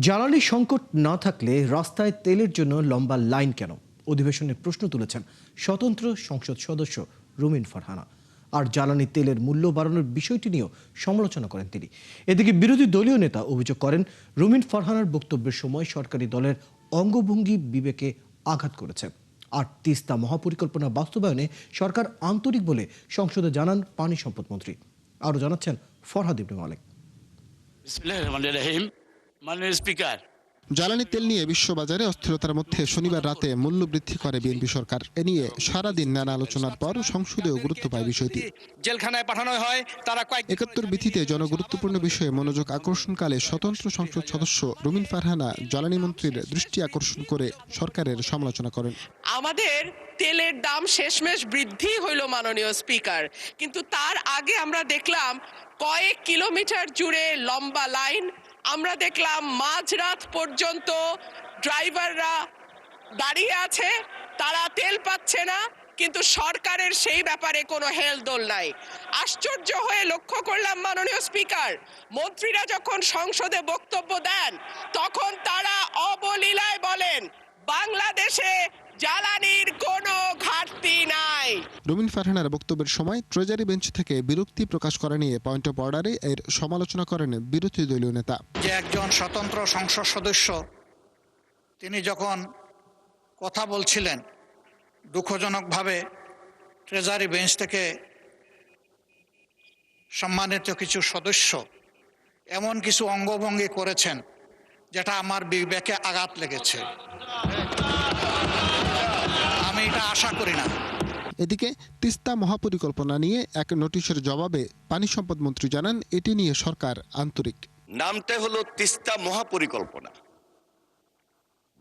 জ্বালানি সংকট না থাকলে রাস্তায় তেলের জন্য লম্বা লাইন কেন? অধিবেশনে প্রশ্ন তুলেছেন স্বতন্ত্র সংসদ সদস্য রুমিন ফারহানা। আর জ্বালানি তেলের মূল্য বাড়ানোর বিষয়টি নিয়েও সমালোচনা করেন তিনি। এদিকে বিরোধী দলীয় নেতা অভিযোগ করেন রুমিন ফারহানার বক্তব্যের সময় সরকারি দলের অঙ্গভঙ্গি বিবেকে আঘাত করেছে। আর তিস্তা মহাপরিকল্পনা বাস্তবায়নে সরকার আন্তরিক বলে সংসদে জানান পানি সম্পদ মন্ত্রী। আরও জানাচ্ছেন ফরহাদ ইবনে মালেক। বিসমিল্লাহির রহমানির রহিম। মাননীয় স্পিকার, জ্বালানি তেল নিয়ে বিশ্ববাজারে অস্থিরতার মধ্যে শনিবার রাতে মূল্য বৃদ্ধি করে বিএনপি সরকার। এ নিয়ে সারাদিন নানা আলোচনার পর সংসদেও গুরুত্ব পায় বিষয়টি। জেলখানায় পাঠানো হয় তারা ৭১ বিধিতে জনগুরুত্বপূর্ণ বিষয়ে মনোযোগ আকর্ষণকালে স্বতন্ত্র সংসদ সদস্য রুমিন ফারহানা জ্বালানি মন্ত্রীর দৃষ্টি আকর্ষণ করে সরকারের সমালোচনা করেন। আমাদের তেলের দাম শেষমেশ বৃদ্ধি হইল মাননীয় স্পিকার, কিন্তু তার আগে আমরা দেখলাম কয়েক কিলোমিটার জুড়ে লম্বা লাইন। আমরা দেখলাম মাঝরাত পর্যন্ত ড্রাইভাররা দাঁড়িয়ে আছে, তারা তেল পাচ্ছে না, কিন্তু সরকারের সেই ব্যাপারে কোনো হেলদোল নাই। আশ্চর্য হয়ে লক্ষ্য করলাম মাননীয় স্পিকার, মন্ত্রীরা যখন সংসদে বক্তব্য দেন তখন তারা অবলীলায় বলেন বাংলাদেশে জ্বালানির কোনো ঘাটতি নাই। রুমিন ফারহানার বক্তব্যের সময় ট্রেজারি বেঞ্চ থেকে বিরক্তি প্রকাশ করা নিয়ে পয়েন্ট অফ অর্ডারে এর সমালোচনা করেন বিরোধী দলীয় নেতা। যে একজন স্বতন্ত্র সংসদ সদস্য তিনি যখন কথা বলছিলেন, দুঃখজনকভাবে ট্রেজারি বেঞ্চ থেকে সম্মানিত কিছু সদস্য এমন কিছু অঙ্গভঙ্গি করেছেন যেটা আমার বিবেকে আঘাত লেগেছে। আমি এটা আশা করি না। এদিকে তিস্তা মহাপরিকল্পনা নিয়ে এক নোটিশের জবাবে পানি সম্পদ মন্ত্রী জানান এটি নিয়ে সরকার আন্তরিক। নামটা হলো তিস্তা মহাপরিকল্পনা।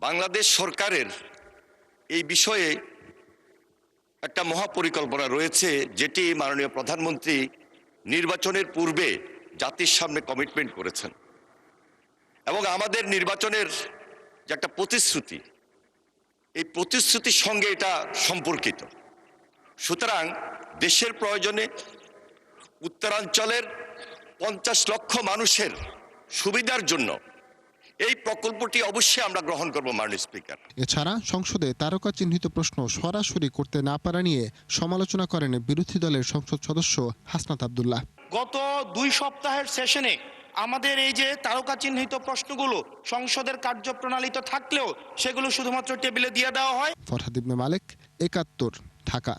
বাংলাদেশ সরকারের এই বিষয়ে একটা মহাপরিকল্পনা রয়েছে, যেটি মাননীয় প্রধানমন্ত্রী নির্বাচনের পূর্বে জাতির সামনে কমিটমেন্ট করেছেন, এবং আমাদের নির্বাচনের যে একটা প্রতিশ্রুতি, এই প্রতিশ্রুতির সঙ্গে এটা সম্পর্কিত। সুতরাং দেশের প্রয়োজনে উত্তরাঞ্চলের 50 লক্ষ মানুষের সুবিধার জন্য এই প্রকল্পটি অবশ্যই আমরা গ্রহণ করব মাননীয় স্পিকার। এছাড়া সংসদে তারকা চিহ্নিত প্রশ্ন সরাসরি করতে না পারা নিয়ে সমালোচনা করেন বিরোধী দলের সংসদ সদস্য হাসনাত আব্দুল্লাহ। গত 2 সপ্তাহের সেশনে আমাদের এই যে তারকা চিহ্নিত প্রশ্নগুলো সংসদের কার্যপ্রণালীতে থাকলেও সেগুলো শুধুমাত্র টেবিলে দিয়ে দেওয়া হয়। ফরহাদ ইবনে মালেক, ৭১, ঢাকা।